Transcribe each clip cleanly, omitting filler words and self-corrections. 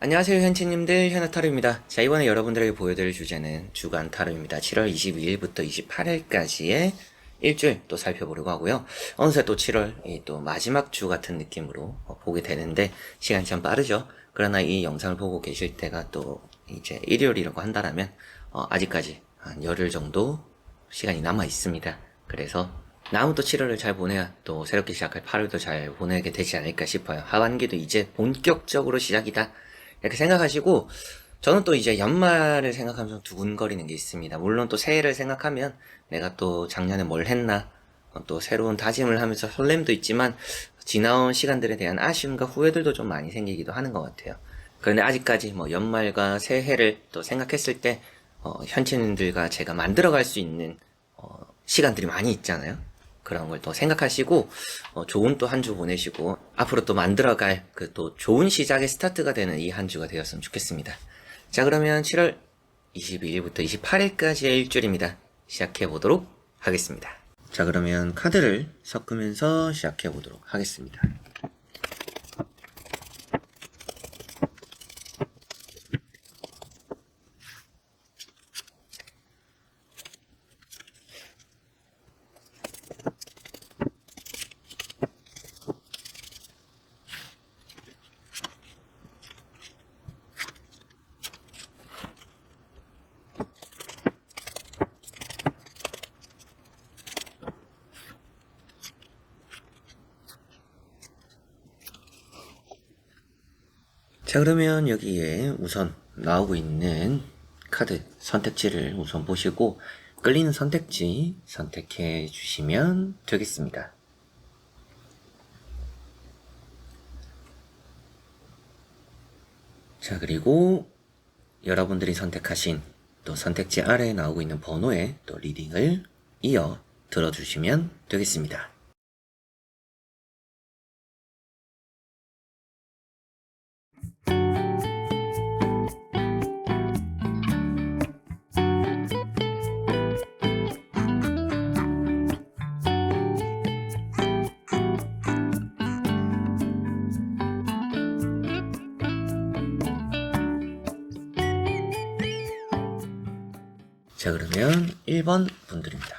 안녕하세요 현치님들, 현아타로입니다. 자, 이번에 여러분들에게 보여드릴 주제는 주간 타로입니다. 7월 22일부터 28일까지의 일주일 또 살펴보려고 하고요. 어느새 또 7월 또 마지막 주 같은 느낌으로 보게 되는데 시간이 참 빠르죠. 그러나 이 영상을 보고 계실 때가 또 이제 일요일이라고 한다라면 아직까지 한 열흘 정도 시간이 남아 있습니다. 그래서 남은 또 7월을 잘 보내야 또 새롭게 시작할 8월도 잘 보내게 되지 않을까 싶어요. 하반기도 이제 본격적으로 시작이다, 이렇게 생각하시고, 저는 또 이제 연말을 생각하면서 두근거리는 게 있습니다. 물론 또 새해를 생각하면 내가 또 작년에 뭘 했나, 또 새로운 다짐을 하면서 설렘도 있지만 지나온 시간들에 대한 아쉬움과 후회들도 좀 많이 생기기도 하는 것 같아요. 그런데 아직까지 뭐 연말과 새해를 또 생각했을 때 현지인들과 제가 만들어갈 수 있는 시간들이 많이 있잖아요. 그런 걸 또 생각하시고 좋은 또 한 주 보내시고 앞으로 또 만들어갈 그 또 좋은 시작의 스타트가 되는 이 한 주가 되었으면 좋겠습니다. 자, 그러면 7월 22일부터 28일까지의 일주일입니다. 시작해 보도록 하겠습니다. 자, 그러면 카드를 섞으면서 시작해 보도록 하겠습니다. 자, 그러면 여기에 우선 나오고 있는 카드 선택지를 우선 보시고 끌리는 선택지 선택해 주시면 되겠습니다. 자, 그리고 여러분들이 선택하신 또 선택지 아래에 나오고 있는 번호에 또 리딩을 이어 들어주시면 되겠습니다. 자, 그러면 1번 분들입니다.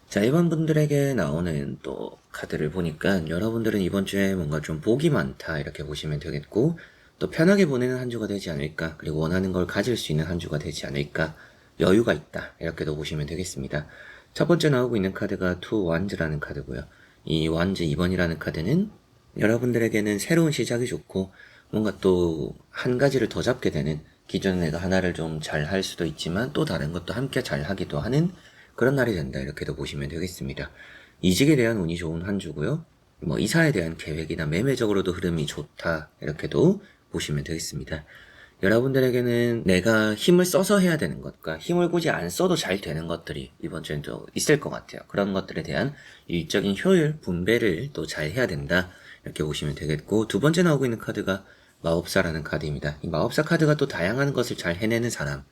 자, 1번 분들에게 나오는 또 카드를 보니까 여러분들은 이번 주에 뭔가 좀 복이 많다, 이렇게 보시면 되겠고, 또 편하게 보내는 한 주가 되지 않을까, 그리고 원하는 걸 가질 수 있는 한 주가 되지 않을까, 여유가 있다, 이렇게도 보시면 되겠습니다. 첫 번째 나오고 있는 카드가 투 완즈라는 카드고요. 이 완즈 2번이라는 카드는 여러분들에게는 새로운 시작이 좋고 뭔가 또 한 가지를 더 잡게 되는, 기존에 내가 하나를 좀 잘 할 수도 있지만 또 다른 것도 함께 잘 하기도 하는 그런 날이 된다, 이렇게도 보시면 되겠습니다. 이직에 대한 운이 좋은 한 주고요. 뭐 이사에 대한 계획이나 매매적으로도 흐름이 좋다, 이렇게도 보시면 되겠습니다. 여러분들에게는 내가 힘을 써서 해야 되는 것과 힘을 굳이 안 써도 잘 되는 것들이 이번 주엔 또 있을 것 같아요. 그런 것들에 대한 일적인 효율, 분배를 또 잘 해야 된다, 이렇게 보시면 되겠고, 두 번째 나오고 있는 카드가 마법사라는 카드입니다. 이 마법사 카드가 또 다양한 것을 잘 해내는 사람을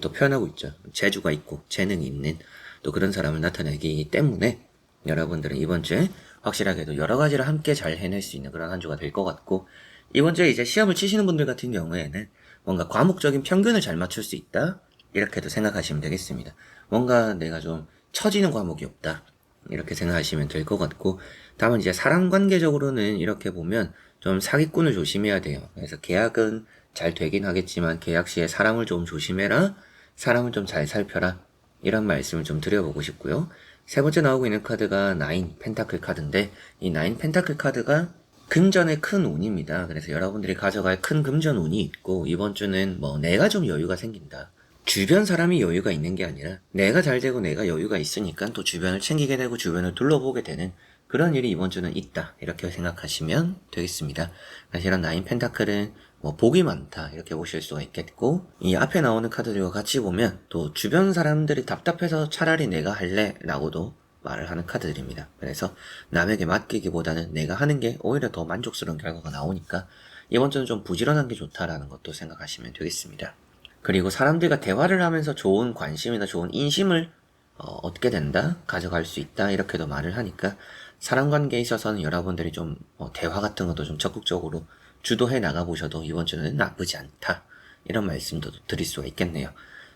또 표현하고 있죠. 재주가 있고 재능이 있는 또 그런 사람을 나타내기 때문에 여러분들은 이번 주에 확실하게도 여러 가지를 함께 잘 해낼 수 있는 그런 한 주가 될 것 같고, 이번 주에 이제 시험을 치시는 분들 같은 경우에는 뭔가 과목적인 평균을 잘 맞출 수 있다, 이렇게도 생각하시면 되겠습니다. 뭔가 내가 좀 처지는 과목이 없다, 이렇게 생각하시면 될 것 같고, 다만 이제 사람 관계적으로는 이렇게 보면 좀 사기꾼을 조심해야 돼요. 그래서 계약은 잘 되긴 하겠지만 계약 시에 사람을 좀 조심해라, 사람을 좀 잘 살펴라, 이런 말씀을 좀 드려보고 싶고요. 세 번째 나오고 있는 카드가 나인 펜타클 카드인데, 이 나인 펜타클 카드가 금전의 큰 운입니다. 그래서 여러분들이 가져갈 큰 금전 운이 있고, 이번 주는 뭐 내가 좀 여유가 생긴다, 주변 사람이 여유가 있는 게 아니라 내가 잘 되고 내가 여유가 있으니까 또 주변을 챙기게 되고 주변을 둘러보게 되는 그런 일이 이번 주는 있다, 이렇게 생각하시면 되겠습니다. 사실은 나인 펜타클은 뭐 복이 많다, 이렇게 보실 수가 있겠고, 이 앞에 나오는 카드들과 같이 보면 또 주변 사람들이 답답해서 차라리 내가 할래 라고도 말을 하는 카드들입니다. 그래서 남에게 맡기기보다는 내가 하는 게 오히려 더 만족스러운 결과가 나오니까 이번 주는 좀 부지런한 게 좋다라는 것도 생각하시면 되겠습니다. 그리고 사람들과 대화를 하면서 좋은 관심이나 좋은 인심을 얻게 된다, 가져갈 수 있다, 이렇게도 말을 하니까 사람 관계에 있어서는 여러분들이 좀 대화 같은 것도 좀 적극적으로 주도해 나가보셔도 이번 주는 나쁘지 않다. 이런 말씀도 드릴 수가 있겠네요.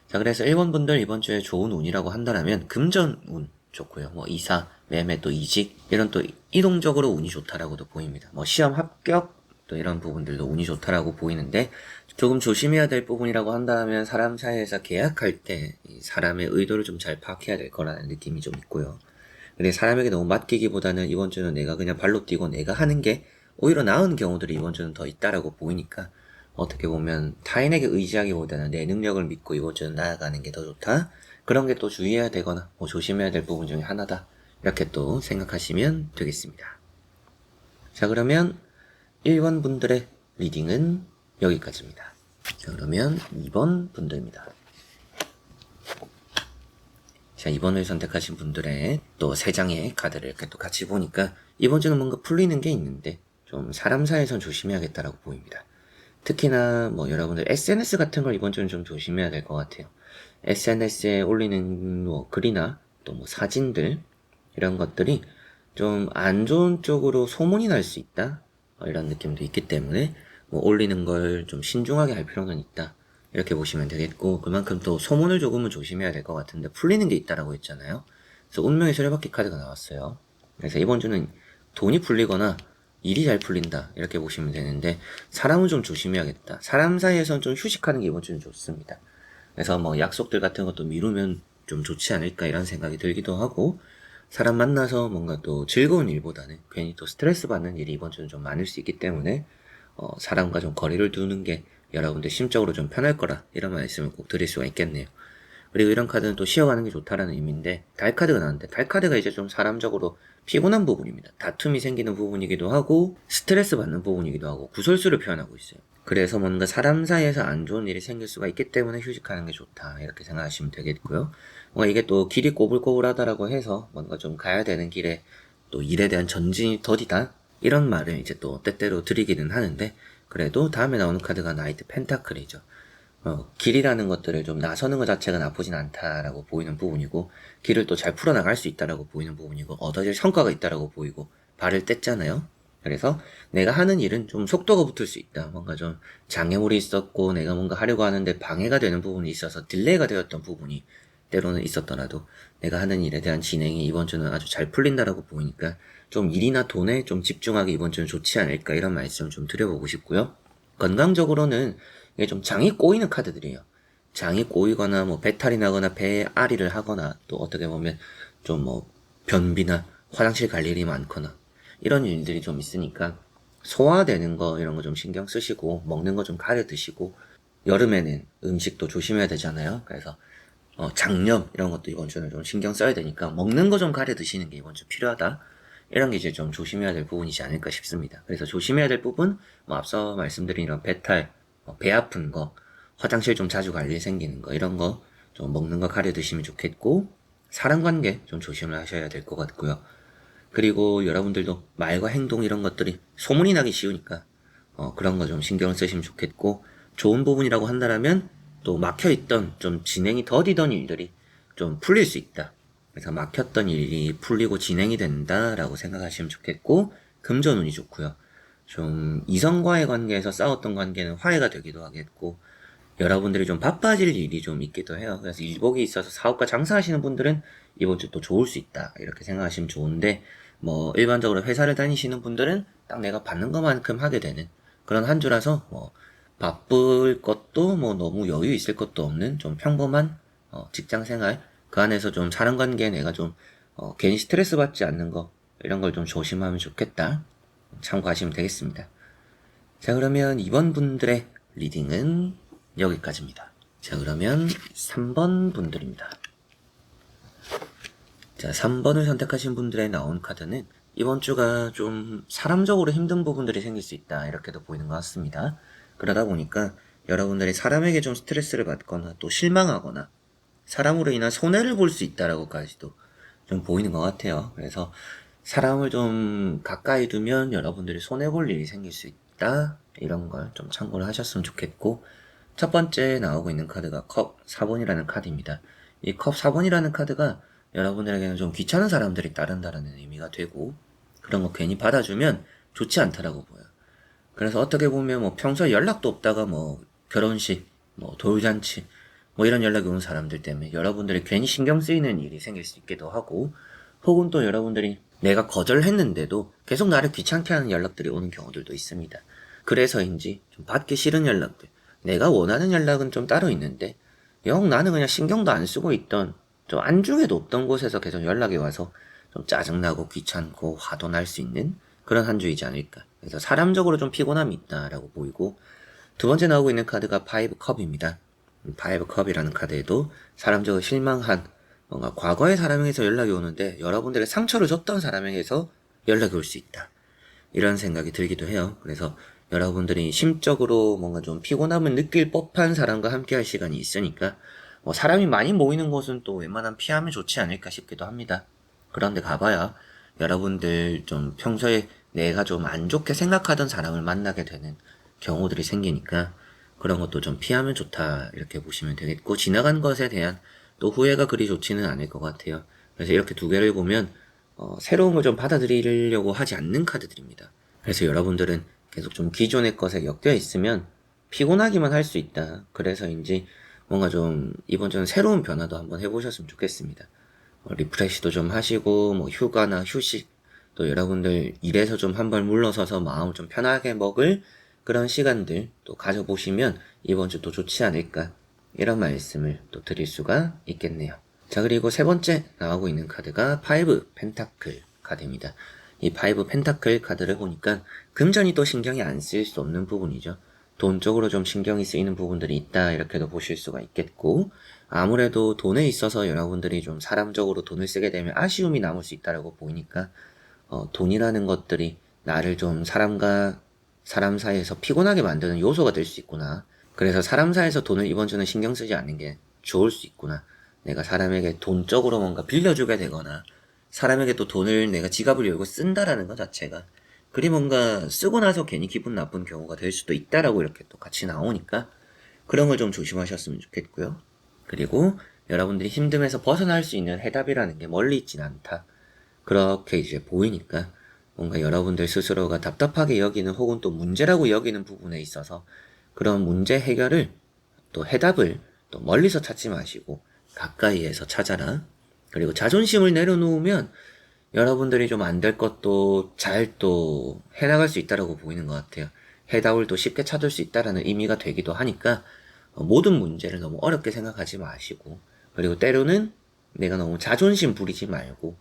자, 그래서 1번 분들 이번 주에 좋은 운이라고 한다면 금전운 좋고요. 뭐 이사, 매매, 또 이직 이런 또 이동적으로 운이 좋다라고도 보입니다. 뭐 시험 합격 또 이런 부분들도 운이 좋다라고 보이는데 조금 조심해야 될 부분이라고 한다면 사람 사이에서 계약할 때 사람의 의도를 좀 잘 파악해야 될 거라는 느낌이 좀 있고요. 근데 사람에게 너무 맡기기보다는 이번 주는 내가 그냥 발로 뛰고 내가 하는 게 오히려 나은 경우들이 이번 주는 더 있다라고 보이니까 어떻게 보면 타인에게 의지하기보다는 내 능력을 믿고 이번 주는 나아가는 게 더 좋다. 그런 게 또 주의해야 되거나 뭐 조심해야 될 부분 중에 하나다. 이렇게 또 생각하시면 되겠습니다. 자, 그러면 1번 분들의 리딩은 여기까지입니다. 자, 그러면 2번 분들입니다. 자, 2번을 선택하신 분들의 또 3장의 카드를 이렇게 또 같이 보니까 이번 주는 뭔가 풀리는 게 있는데 좀 사람 사이에선 조심해야겠다라고 보입니다. 특히나 뭐 여러분들 SNS 같은 걸 이번 주는 좀 조심해야 될 것 같아요. SNS에 올리는 뭐 글이나 또 뭐 사진들 이런 것들이 좀 안 좋은 쪽으로 소문이 날 수 있다. 이런 느낌도 있기 때문에 뭐 올리는 걸 좀 신중하게 할 필요는 있다. 이렇게 보시면 되겠고 그만큼 또 소문을 조금은 조심해야 될 것 같은데 풀리는 게 있다라고 했잖아요. 그래서 운명의 수레바퀴 카드가 나왔어요. 그래서 이번 주는 돈이 풀리거나 일이 잘 풀린다 이렇게 보시면 되는데 사람은 좀 조심해야겠다. 사람 사이에서는 좀 휴식하는 게 이번 주는 좋습니다. 그래서 뭐 약속들 같은 것도 미루면 좀 좋지 않을까 이런 생각이 들기도 하고 사람 만나서 뭔가 또 즐거운 일보다는 괜히 또 스트레스 받는 일이 이번 주는 좀 많을 수 있기 때문에 사람과 좀 거리를 두는 게 여러분들 심적으로 좀 편할 거라 이런 말씀을 꼭 드릴 수가 있겠네요. 그리고 이런 카드는 또 쉬어가는 게 좋다라는 의미인데 달 카드가 나왔는데 달 카드가 이제 좀 사람적으로 피곤한 부분입니다. 다툼이 생기는 부분이기도 하고 스트레스 받는 부분이기도 하고 구설수를 표현하고 있어요. 그래서 뭔가 사람 사이에서 안 좋은 일이 생길 수가 있기 때문에 휴식하는 게 좋다 이렇게 생각하시면 되겠고요. 뭔가 이게 또 길이 꼬불꼬불하다라고 해서 뭔가 좀 가야 되는 길에 또 일에 대한 전진이 더디다 이런 말을 이제 또 때때로 드리기는 하는데 그래도 다음에 나오는 카드가 나이트 펜타클이죠. 길이라는 것들을 좀 나서는 것 자체가 나쁘진 않다라고 보이는 부분이고 길을 또 잘 풀어나갈 수 있다라고 보이는 부분이고 얻어질 성과가 있다라고 보이고 발을 뗐잖아요. 그래서 내가 하는 일은 좀 속도가 붙을 수 있다. 뭔가 좀 장애물이 있었고 내가 뭔가 하려고 하는데 방해가 되는 부분이 있어서 딜레이가 되었던 부분이 때로는 있었더라도 내가 하는 일에 대한 진행이 이번 주는 아주 잘 풀린다라고 보이니까 좀 일이나 돈에 좀 집중하기 이번 주는 좋지 않을까 이런 말씀을 좀 드려보고 싶고요. 건강적으로는 이게 좀 장이 꼬이는 카드들이에요. 장이 꼬이거나 뭐 배탈이 나거나 배에 아리를 하거나 또 어떻게 보면 좀 뭐 변비나 화장실 갈 일이 많거나 이런 일들이 좀 있으니까 소화되는 거 이런 거 좀 신경 쓰시고 먹는 거 좀 가려 드시고 여름에는 음식도 조심해야 되잖아요. 그래서 장염 이런 것도 이번 주는 좀 신경 써야 되니까 먹는 거 좀 가려 드시는 게 이번 주 필요하다. 이런 게 이제 좀 조심해야 될 부분이지 않을까 싶습니다. 그래서 조심해야 될 부분, 뭐 앞서 말씀드린 이런 배탈, 배 아픈 거, 화장실 좀 자주 갈 일 생기는 거, 이런 거 좀 먹는 거 가려 드시면 좋겠고, 사람 관계 좀 조심을 하셔야 될 것 같고요. 그리고 여러분들도 말과 행동 이런 것들이 소문이 나기 쉬우니까, 그런 거 좀 신경을 쓰시면 좋겠고, 좋은 부분이라고 한다면, 또 막혀있던 좀 진행이 더디던 일들이 좀 풀릴 수 있다. 그래서 막혔던 일이 풀리고 진행이 된다라고 생각하시면 좋겠고 금전운이 좋고요. 좀 이성과의 관계에서 싸웠던 관계는 화해가 되기도 하겠고 여러분들이 좀 바빠질 일이 좀 있기도 해요. 그래서 일복이 있어서 사업과 장사하시는 분들은 이번 주 또 좋을 수 있다 이렇게 생각하시면 좋은데 뭐 일반적으로 회사를 다니시는 분들은 딱 내가 받는 것만큼 하게 되는 그런 한 주라서 뭐 바쁠 것도 뭐 너무 여유 있을 것도 없는 좀 평범한 직장 생활 그 안에서 좀 사람 관계에 내가 좀 괜히 스트레스 받지 않는 거 이런 걸 좀 조심하면 좋겠다 참고하시면 되겠습니다. 자 그러면 이번 분들의 리딩은 여기까지입니다. 자 그러면 3번 분들입니다. 자 3번을 선택하신 분들의 나온 카드는 이번 주가 좀 사람적으로 힘든 부분들이 생길 수 있다 이렇게도 보이는 것 같습니다. 그러다 보니까 여러분들이 사람에게 좀 스트레스를 받거나 또 실망하거나 사람으로 인한 손해를 볼 수 있다라고까지도 좀 보이는 것 같아요. 그래서 사람을 좀 가까이 두면 여러분들이 손해볼 일이 생길 수 있다. 이런 걸 좀 참고를 하셨으면 좋겠고 첫 번째 나오고 있는 카드가 컵 4번이라는 카드입니다. 이 컵 4번이라는 카드가 여러분들에게는 좀 귀찮은 사람들이 따른다라는 의미가 되고 그런 거 괜히 받아주면 좋지 않다라고 보여요. 그래서 어떻게 보면 뭐 평소에 연락도 없다가 뭐 결혼식, 뭐 돌잔치, 뭐 이런 연락이 오는 사람들 때문에 여러분들이 괜히 신경 쓰이는 일이 생길 수 있기도 하고, 혹은 또 여러분들이 내가 거절했는데도 계속 나를 귀찮게 하는 연락들이 오는 경우들도 있습니다. 그래서인지 좀 받기 싫은 연락들, 내가 원하는 연락은 좀 따로 있는데 영 나는 그냥 신경도 안 쓰고 있던, 좀 안중에도 없던 곳에서 계속 연락이 와서 좀 짜증나고 귀찮고 화도 날 수 있는 그런 한 주이지 않을까. 그래서 사람적으로 좀 피곤함이 있다라고 보이고, 두 번째 나오고 있는 카드가 파이브 컵입니다. 파이브 컵이라는 카드에도 사람적으로 실망한, 뭔가 과거의 사람에게서 연락이 오는데 여러분들의 상처를 줬던 사람에게서 연락이 올 수 있다, 이런 생각이 들기도 해요. 그래서 여러분들이 심적으로 뭔가 좀 피곤함을 느낄 법한 사람과 함께 할 시간이 있으니까, 뭐 사람이 많이 모이는 곳은 또 웬만하면 피하면 좋지 않을까 싶기도 합니다. 그런데 가봐야 여러분들 좀 평소에 내가 좀 안 좋게 생각하던 사람을 만나게 되는 경우들이 생기니까, 그런 것도 좀 피하면 좋다, 이렇게 보시면 되겠고, 지나간 것에 대한 또 후회가 그리 좋지는 않을 것 같아요. 그래서 이렇게 두 개를 보면 새로운 걸 좀 받아들이려고 하지 않는 카드들입니다. 그래서 여러분들은 계속 좀 기존의 것에 엮여 있으면 피곤하기만 할 수 있다. 그래서인지 뭔가 좀 이번 주는 새로운 변화도 한번 해보셨으면 좋겠습니다. 리프레시도 좀 하시고, 뭐 휴가나 휴식, 또 여러분들 일에서 좀 한 발 물러서서 마음을 좀 편하게 먹을 그런 시간들 또 가져보시면 이번 주 또 좋지 않을까, 이런 말씀을 또 드릴 수가 있겠네요. 자, 그리고 세 번째 나오고 있는 카드가 파이브 펜타클 카드입니다. 이 파이브 펜타클 카드를 보니까 금전이 또 신경이 안 쓰일 수 없는 부분이죠. 돈 쪽으로 좀 신경이 쓰이는 부분들이 있다, 이렇게도 보실 수가 있겠고, 아무래도 돈에 있어서 여러분들이 좀 사람적으로 돈을 쓰게 되면 아쉬움이 남을 수 있다라고 보이니까, 돈이라는 것들이 나를 좀 사람과 사람 사이에서 피곤하게 만드는 요소가 될 수 있구나. 그래서 사람 사이에서 돈을 이번 주는 신경 쓰지 않는 게 좋을 수 있구나. 내가 사람에게 돈적으로 뭔가 빌려주게 되거나, 사람에게 또 돈을 내가 지갑을 열고 쓴다라는 것 자체가, 그리 뭔가 쓰고 나서 괜히 기분 나쁜 경우가 될 수도 있다라고 이렇게 또 같이 나오니까, 그런 걸 좀 조심하셨으면 좋겠고요. 그리고 여러분들이 힘듦에서 벗어날 수 있는 해답이라는 게 멀리 있진 않다, 그렇게 이제 보이니까, 뭔가 여러분들 스스로가 답답하게 여기는 혹은 또 문제라고 여기는 부분에 있어서 그런 문제 해결을, 또 해답을 또 멀리서 찾지 마시고 가까이에서 찾아라. 그리고 자존심을 내려놓으면 여러분들이 좀 안 될 것도 잘 또 해나갈 수 있다라고 보이는 것 같아요. 해답을 또 쉽게 찾을 수 있다라는 의미가 되기도 하니까, 모든 문제를 너무 어렵게 생각하지 마시고, 그리고 때로는 내가 너무 자존심 부리지 말고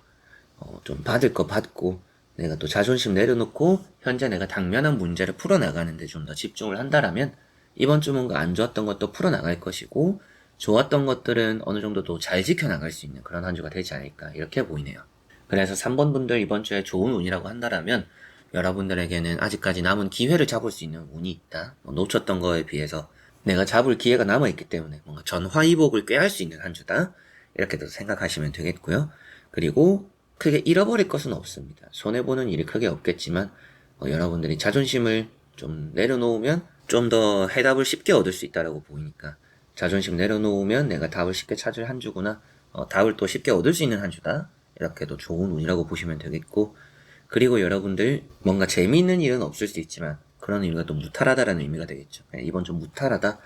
좀 받을 거 받고, 내가 또 자존심 내려놓고 현재 내가 당면한 문제를 풀어나가는데 좀 더 집중을 한다라면 이번 주 뭔가 안 좋았던 것도 풀어나갈 것이고, 좋았던 것들은 어느 정도 또 잘 지켜나갈 수 있는 그런 한 주가 되지 않을까, 이렇게 보이네요. 그래서 3번 분들 이번 주에 좋은 운이라고 한다라면, 여러분들에게는 아직까지 남은 기회를 잡을 수 있는 운이 있다. 놓쳤던 거에 비해서 내가 잡을 기회가 남아있기 때문에 뭔가 전화위복을 꾀할 수 있는 한 주다, 이렇게도 생각하시면 되겠고요. 그리고 크게 잃어버릴 것은 없습니다. 손해보는 일이 크게 없겠지만, 여러분들이 자존심을 좀 내려놓으면 좀 더 해답을 쉽게 얻을 수 있다라고 보이니까, 자존심 내려놓으면 내가 답을 쉽게 찾을 한 주구나, 답을 또 쉽게 얻을 수 있는 한 주다, 이렇게도 좋은 운이라고 보시면 되겠고, 그리고 여러분들 뭔가 재미있는 일은 없을 수 있지만 그런 의미가 또 무탈하다라는 의미가 되겠죠. 이번 좀 무탈하다,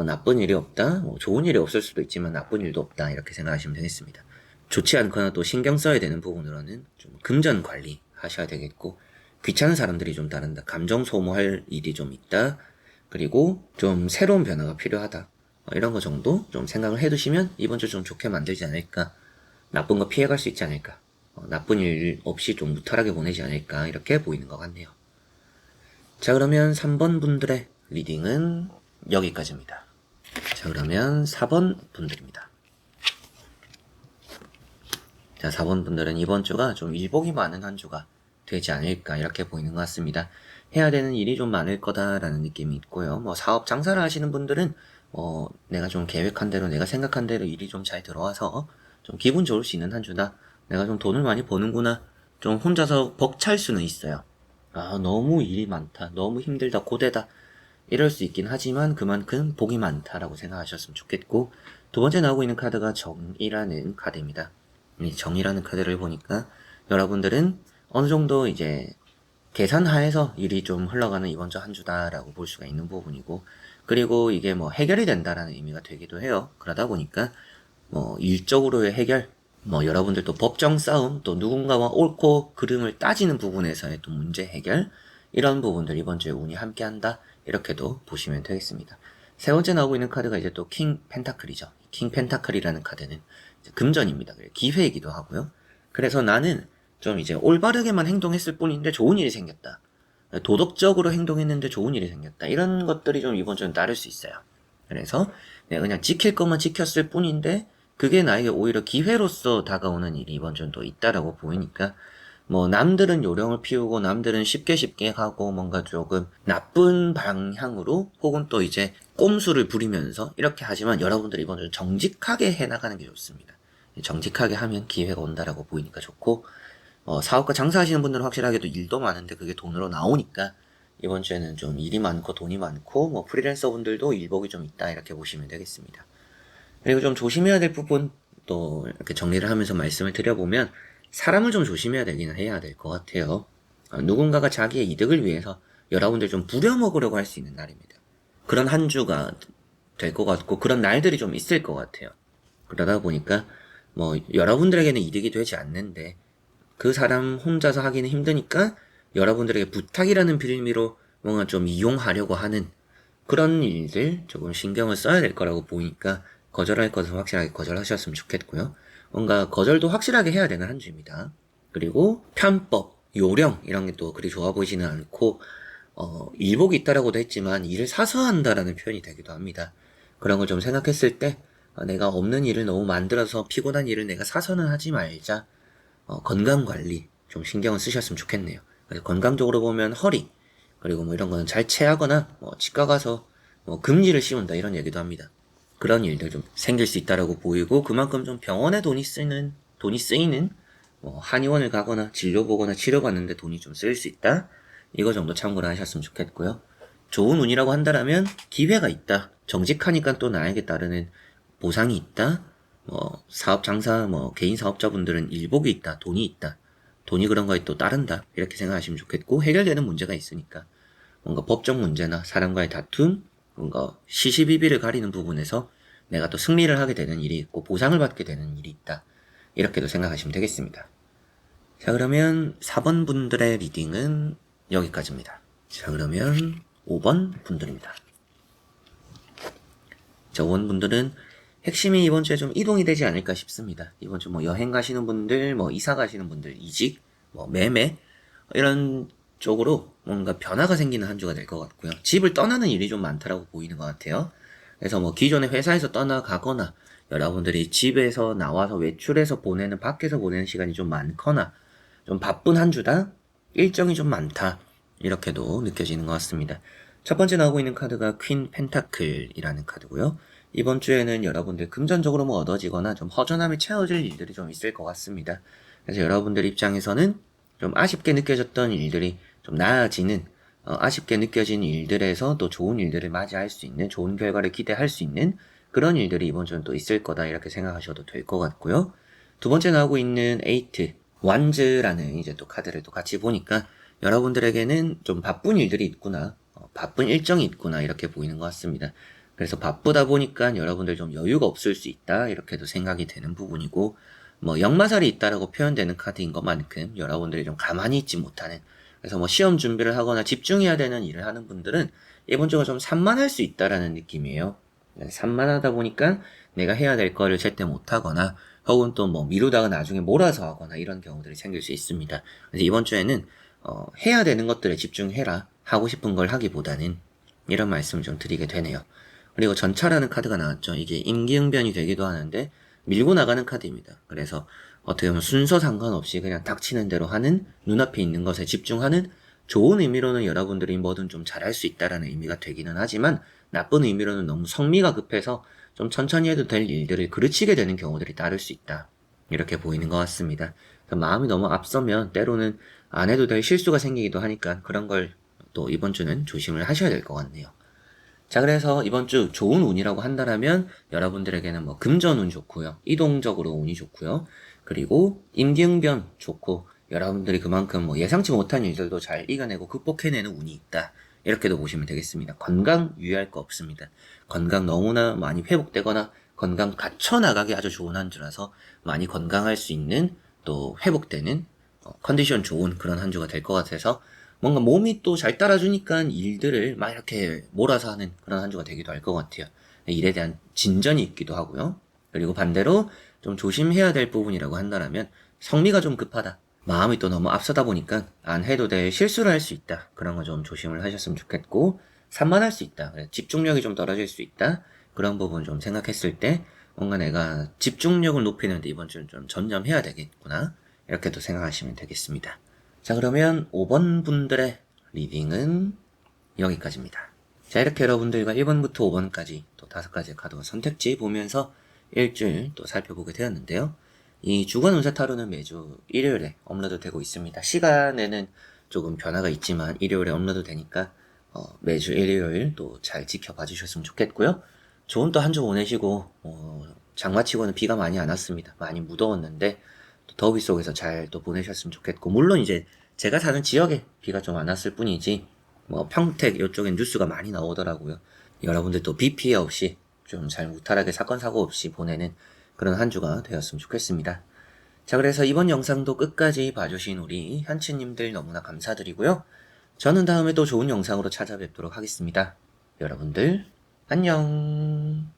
나쁜 일이 없다, 뭐 좋은 일이 없을 수도 있지만 나쁜 일도 없다, 이렇게 생각하시면 되겠습니다. 좋지 않거나 또 신경 써야 되는 부분으로는 좀 금전 관리 하셔야 되겠고, 귀찮은 사람들이 좀 따른다, 감정 소모할 일이 좀 있다, 그리고 좀 새로운 변화가 필요하다, 이런 거 정도 좀 생각을 해두시면 이번 주 좀 좋게 만들지 않을까, 나쁜 거 피해갈 수 있지 않을까, 나쁜 일 없이 좀 무탈하게 보내지 않을까, 이렇게 보이는 것 같네요. 자, 그러면 3번 분들의 리딩은 여기까지입니다. 자, 그러면 4번 분들입니다. 자, 4번 분들은 이번 주가 좀 일복이 많은 한 주가 되지 않을까, 이렇게 보이는 것 같습니다. 해야 되는 일이 좀 많을 거다라는 느낌이 있고요. 뭐 사업 장사를 하시는 분들은 내가 좀 계획한 대로, 내가 생각한 대로 일이 좀 잘 들어와서 좀 기분 좋을 수 있는 한 주다, 내가 좀 돈을 많이 버는구나, 좀 혼자서 벅찰 수는 있어요. 아, 너무 일이 많다, 너무 힘들다, 고되다, 이럴 수 있긴 하지만 그만큼 복이 많다라고 생각하셨으면 좋겠고, 두 번째 나오고 있는 카드가 정이라는 카드입니다. 이 정이라는 카드를 보니까 여러분들은 어느 정도 이제 계산하에서 일이 좀 흘러가는 이번 주 한 주다라고 볼 수가 있는 부분이고, 그리고 이게 뭐 해결이 된다라는 의미가 되기도 해요. 그러다 보니까 뭐 일적으로의 해결, 뭐 여러분들 또 법정 싸움, 또 누군가와 옳고 그름을 따지는 부분에서의 또 문제 해결, 이런 부분들 이번 주에 운이 함께한다, 이렇게도 보시면 되겠습니다. 세 번째 나오고 있는 카드가 이제 또 킹 펜타클이죠. 킹 펜타클이라는 카드는 이제 금전입니다. 기회이기도 하고요. 그래서 나는 좀 이제 올바르게만 행동했을 뿐인데 좋은 일이 생겼다, 도덕적으로 행동했는데 좋은 일이 생겼다, 이런 것들이 좀 이번 주는 따를 수 있어요. 그래서 내가 그냥 지킬 것만 지켰을 뿐인데 그게 나에게 오히려 기회로서 다가오는 일이 이번 주는 또 있다라고 보이니까, 뭐 남들은 요령을 피우고 남들은 쉽게 가고 뭔가 조금 나쁜 방향으로 혹은 또 이제 꼼수를 부리면서 이렇게 하지만, 여러분들이 이번 주는 정직하게 해나가는 게 좋습니다. 정직하게 하면 기회가 온다라고 보이니까 좋고, 사업과 장사하시는 분들은 확실하게도 일도 많은데 그게 돈으로 나오니까 이번 주에는 좀 일이 많고 돈이 많고, 뭐 프리랜서 분들도 일복이 좀 있다, 이렇게 보시면 되겠습니다. 그리고 좀 조심해야 될 부분 또 이렇게 정리를 하면서 말씀을 드려보면, 사람을 좀 조심해야 되기는 해야 될 것 같아요. 누군가가 자기의 이득을 위해서 여러분들 좀 부려먹으려고 할 수 있는 날입니다. 그런 한 주가 될 것 같고, 그런 날들이 좀 있을 것 같아요. 그러다 보니까 뭐 여러분들에게는 이득이 되지 않는데 그 사람 혼자서 하기는 힘드니까 여러분들에게 부탁이라는 빌미로 뭔가 좀 이용하려고 하는 그런 일들 조금 신경을 써야 될 거라고 보이니까, 거절할 것은 확실하게 거절하셨으면 좋겠고요. 뭔가 거절도 확실하게 해야 되는 한 주입니다. 그리고 편법, 요령 이런 게 또 그리 좋아 보이지는 않고, 일복이 있다라고도 했지만 일을 사서 한다라는 표현이 되기도 합니다. 그런 걸 좀 생각했을 때 내가 없는 일을 너무 만들어서 피곤한 일을 내가 사서는 하지 말자. 건강 관리 좀 신경을 쓰셨으면 좋겠네요. 그래서 건강적으로 보면 허리, 그리고 뭐 이런 거는 잘 체하거나 뭐 치과 가서 뭐 금지를 씌운다, 이런 얘기도 합니다. 그런 일들 좀 생길 수 있다라고 보이고, 그만큼 좀 병원에 돈이 쓰이는 뭐 한의원을 가거나 진료 보거나 치료받는데 돈이 좀 쓰일 수 있다, 이거 정도 참고를 하셨으면 좋겠고요. 좋은 운이라고 한다라면 기회가 있다, 정직하니까 또 나에게 따르는 보상이 있다, 뭐 사업 장사 뭐 개인 사업자분들은 일복이 있다, 돈이 있다, 돈이 그런 거에 또 따른다, 이렇게 생각하시면 좋겠고, 해결되는 문제가 있으니까 뭔가 법적 문제나 사람과의 다툼, 뭔가 시시비비를 가리는 부분에서 내가 또 승리를 하게 되는 일이 있고 보상을 받게 되는 일이 있다, 이렇게도 생각하시면 되겠습니다. 자, 그러면 4번 분들의 리딩은 여기까지입니다. 자, 그러면 5번 분들입니다. 자, 5번 분들은 핵심이 이번 주에 좀 이동이 되지 않을까 싶습니다. 이번 주 뭐 여행 가시는 분들, 뭐 이사 가시는 분들, 이직, 뭐 매매, 이런 쪽으로 뭔가 변화가 생기는 한 주가 될 것 같고요. 집을 떠나는 일이 좀 많다라고 보이는 것 같아요. 그래서 뭐 기존의 회사에서 떠나가거나 여러분들이 집에서 나와서 외출해서 보내는, 밖에서 보내는 시간이 좀 많거나 좀 바쁜 한 주다, 일정이 좀 많다, 이렇게도 느껴지는 것 같습니다. 첫 번째 나오고 있는 카드가 퀸 펜타클이라는 카드고요. 이번 주에는 여러분들 금전적으로 뭐 얻어지거나 좀 허전함이 채워질 일들이 좀 있을 것 같습니다. 그래서 여러분들 입장에서는 좀 아쉽게 느껴졌던 일들이 좀 나아지는, 아쉽게 느껴진 일들에서 또 좋은 일들을 맞이할 수 있는, 좋은 결과를 기대할 수 있는 그런 일들이 이번 주는 또 있을 거다, 이렇게 생각하셔도 될 것 같고요. 두 번째 나오고 있는 에이트, 완즈라는 이제 또 카드를 또 같이 보니까 여러분들에게는 좀 바쁜 일들이 있구나, 바쁜 일정이 있구나, 이렇게 보이는 것 같습니다. 그래서 바쁘다 보니까 여러분들 좀 여유가 없을 수 있다, 이렇게도 생각이 되는 부분이고, 뭐 역마살이 있다라고 표현되는 카드인 것만큼 여러분들이 좀 가만히 있지 못하는, 그래서 뭐 시험 준비를 하거나 집중해야 되는 일을 하는 분들은 이번 주가 좀 산만할 수 있다라는 느낌이에요. 산만하다 보니까 내가 해야 될 거를 제때 못하거나 혹은 또 뭐 미루다가 나중에 몰아서 하거나 이런 경우들이 생길 수 있습니다. 그래서 이번 주에는 해야 되는 것들에 집중해라, 하고 싶은 걸 하기보다는, 이런 말씀을 좀 드리게 되네요. 그리고 전차라는 카드가 나왔죠. 이게 임기응변이 되기도 하는데 밀고 나가는 카드입니다. 그래서 어떻게 보면 순서 상관없이 그냥 닥치는 대로 하는, 눈앞에 있는 것에 집중하는, 좋은 의미로는 여러분들이 뭐든 좀 잘할 수 있다라는 의미가 되기는 하지만, 나쁜 의미로는 너무 성미가 급해서 좀 천천히 해도 될 일들을 그르치게 되는 경우들이 따를 수 있다, 이렇게 보이는 것 같습니다. 마음이 너무 앞서면 때로는 안 해도 될 실수가 생기기도 하니까 그런 걸 또 이번 주는 조심을 하셔야 될 것 같네요. 자, 그래서 이번 주 좋은 운이라고 한다면 여러분들에게는 뭐 금전운 좋고요, 이동적으로 운이 좋고요, 그리고 임기응변 좋고, 여러분들이 그만큼 뭐 예상치 못한 일들도 잘 이겨내고 극복해내는 운이 있다. 이렇게도 보시면 되겠습니다. 건강 유의할 거 없습니다. 건강 너무나 많이 회복되거나 건강 갖춰나가기 아주 좋은 한 주라서 많이 건강할 수 있는 또 회복되는 컨디션 좋은 그런 한 주가 될 것 같아서 뭔가 몸이 또 잘 따라주니까 일들을 막 이렇게 몰아서 하는 그런 한 주가 되기도 할 것 같아요. 일에 대한 진전이 있기도 하고요. 그리고 반대로 좀 조심해야 될 부분이라고 한다면 성미가 좀 급하다. 마음이 또 너무 앞서다 보니까 안 해도 될 실수를 할 수 있다. 그런 거 좀 조심을 하셨으면 좋겠고 산만할 수 있다. 집중력이 좀 떨어질 수 있다. 그런 부분 좀 생각했을 때 뭔가 내가 집중력을 높이는데 이번 주는 좀 전념해야 되겠구나. 이렇게도 생각하시면 되겠습니다. 자, 그러면 5번 분들의 리딩은 여기까지입니다. 자, 이렇게 여러분들과 1번부터 5번까지 또 5가지의 카드와 선택지 보면서 일주일 또 살펴보게 되었는데요. 이 주간 운세 타로는 매주 일요일에 업로드 되고 있습니다. 시간에는 조금 변화가 있지만 일요일에 업로드 되니까 매주 일요일 또 잘 지켜봐 주셨으면 좋겠고요. 좋은 또 한 주 보내시고 장마치고는 비가 많이 안 왔습니다. 많이 무더웠는데 또 더위 속에서 잘 또 보내셨으면 좋겠고, 물론 이제 제가 사는 지역에 비가 좀 안 왔을 뿐이지 뭐 평택 이쪽엔 뉴스가 많이 나오더라고요. 여러분들 또 비 피해 없이 좀 잘 무탈하게 사건 사고 없이 보내는 그런 한 주가 되었으면 좋겠습니다. 자, 그래서 이번 영상도 끝까지 봐주신 우리 현치님들 너무나 감사드리고요. 저는 다음에 또 좋은 영상으로 찾아뵙도록 하겠습니다. 여러분들 안녕.